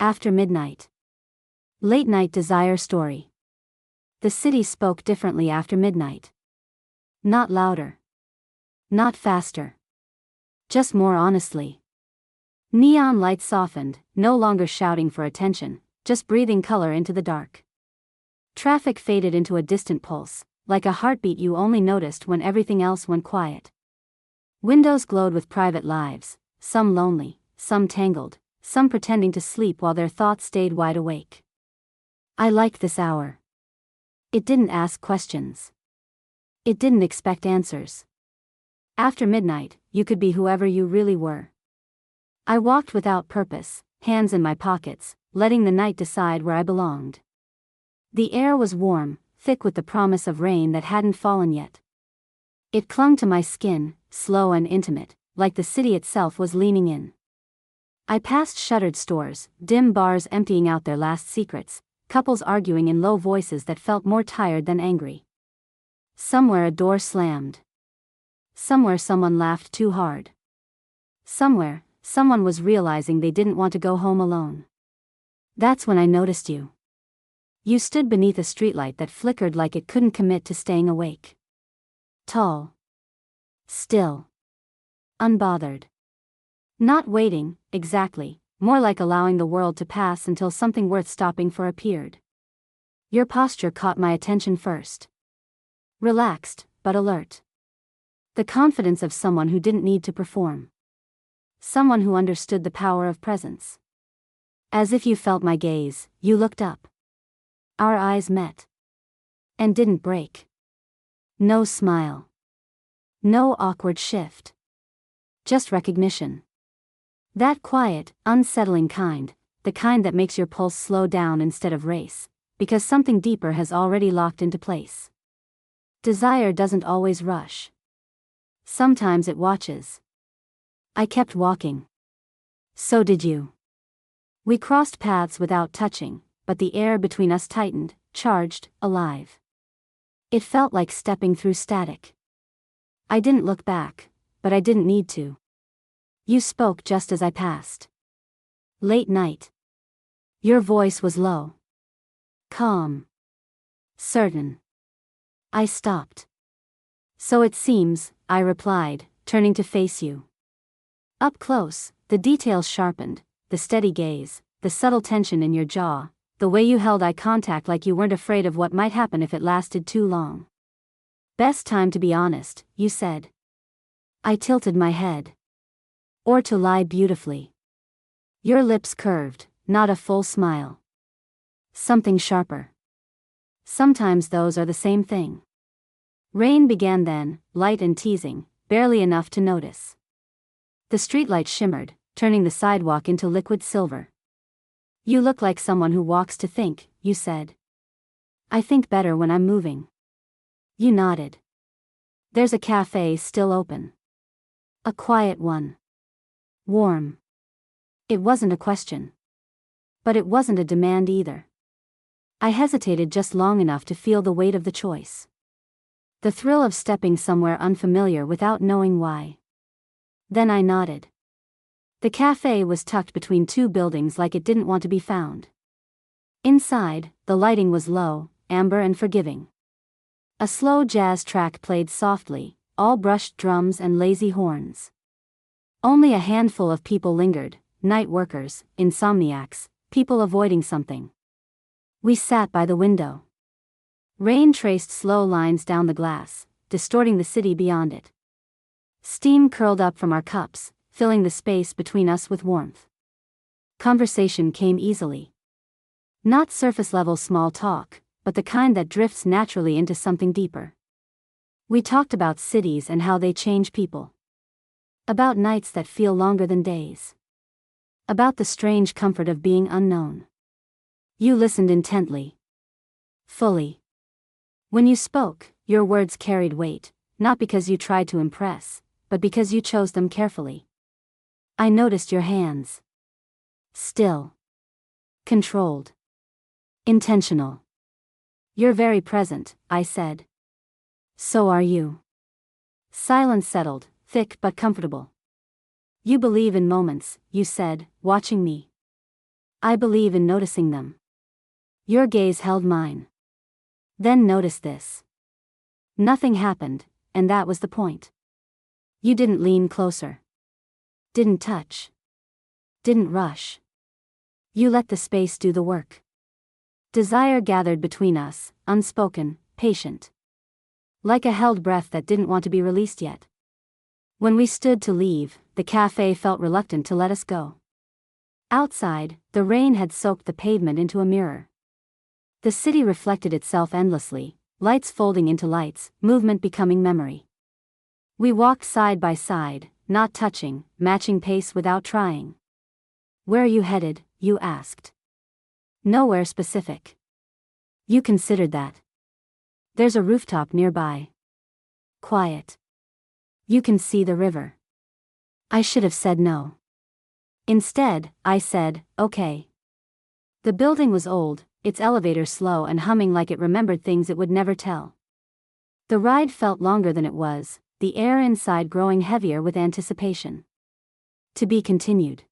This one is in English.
After midnight. Late night desire story. The city spoke differently after midnight. Not louder. Not faster. Just more honestly. Neon lights softened, no longer shouting for attention, just breathing color into the dark. Traffic faded into a distant pulse, like a heartbeat you only noticed when everything else went quiet. Windows glowed with private lives, some lonely, some tangled, some pretending to sleep while their thoughts stayed wide awake. I liked this hour. It didn't ask questions. It didn't expect answers. After midnight, you could be whoever you really were. I walked without purpose, hands in my pockets, letting the night decide where I belonged. The air was warm, thick with the promise of rain that hadn't fallen yet. It clung to my skin, slow and intimate, like the city itself was leaning in. I passed shuttered stores, dim bars emptying out their last secrets, couples arguing in low voices that felt more tired than angry. Somewhere a door slammed. Somewhere someone laughed too hard. Somewhere, someone was realizing they didn't want to go home alone. That's when I noticed you. You stood beneath a streetlight that flickered like it couldn't commit to staying awake. Tall. Still. Unbothered. Not waiting, exactly, more like allowing the world to pass until something worth stopping for appeared. Your posture caught my attention first. Relaxed, but alert. The confidence of someone who didn't need to perform. Someone who understood the power of presence. As if you felt my gaze, you looked up. Our eyes met. And didn't break. No smile. No awkward shift. Just recognition. That quiet, unsettling kind, the kind that makes your pulse slow down instead of race, because something deeper has already locked into place. Desire doesn't always rush. Sometimes it watches. I kept walking. So did you. We crossed paths without touching, but the air between us tightened, charged, alive. It felt like stepping through static. I didn't look back, but I didn't need to. You spoke just as I passed. Late night. Your voice was low. Calm. Certain. I stopped. So it seems, I replied, turning to face you. Up close, the details sharpened, the steady gaze, the subtle tension in your jaw, the way you held eye contact like you weren't afraid of what might happen if it lasted too long. Best time to be honest, you said. I tilted my head. Or to lie beautifully. Your lips curved, not a full smile. Something sharper. Sometimes those are the same thing. Rain began then, light and teasing, barely enough to notice. The streetlight shimmered, turning the sidewalk into liquid silver. You look like someone who walks to think, you said. I think better when I'm moving. You nodded. There's a cafe still open. A quiet one. Warm. It wasn't a question. But it wasn't a demand either. I hesitated just long enough to feel the weight of the choice. The thrill of stepping somewhere unfamiliar without knowing why. Then I nodded. The cafe was tucked between two buildings like it didn't want to be found. Inside, the lighting was low, amber and forgiving. A slow jazz track played softly, all brushed drums and lazy horns. Only a handful of people lingered, night workers, insomniacs, people avoiding something. We sat by the window. Rain traced slow lines down the glass, distorting the city beyond it. Steam curled up from our cups, filling the space between us with warmth. Conversation came easily. Not surface-level small talk, but the kind that drifts naturally into something deeper. We talked about cities and how they change people. About nights that feel longer than days. About the strange comfort of being unknown. You listened intently. Fully. When you spoke, your words carried weight, not because you tried to impress, but because you chose them carefully. I noticed your hands. Still. Controlled. Intentional. You're very present, I said. So are you. Silence settled, thick but comfortable. You believe in moments, you said, watching me. I believe in noticing them. Your gaze held mine. Then notice this. Nothing happened, and that was the point. You didn't lean closer. Didn't touch. Didn't rush. You let the space do the work. Desire gathered between us, unspoken, patient. Like a held breath that didn't want to be released yet. When we stood to leave, the cafe felt reluctant to let us go. Outside, the rain had soaked the pavement into a mirror. The city reflected itself endlessly, lights folding into lights, movement becoming memory. We walked side by side, not touching, matching pace without trying. Where are you headed? You asked. Nowhere specific. You considered that. There's a rooftop nearby. Quiet. You can see the river. I should have said no. Instead, I said, okay. The building was old, its elevator slow and humming like it remembered things it would never tell. The ride felt longer than it was, the air inside growing heavier with anticipation. To be continued.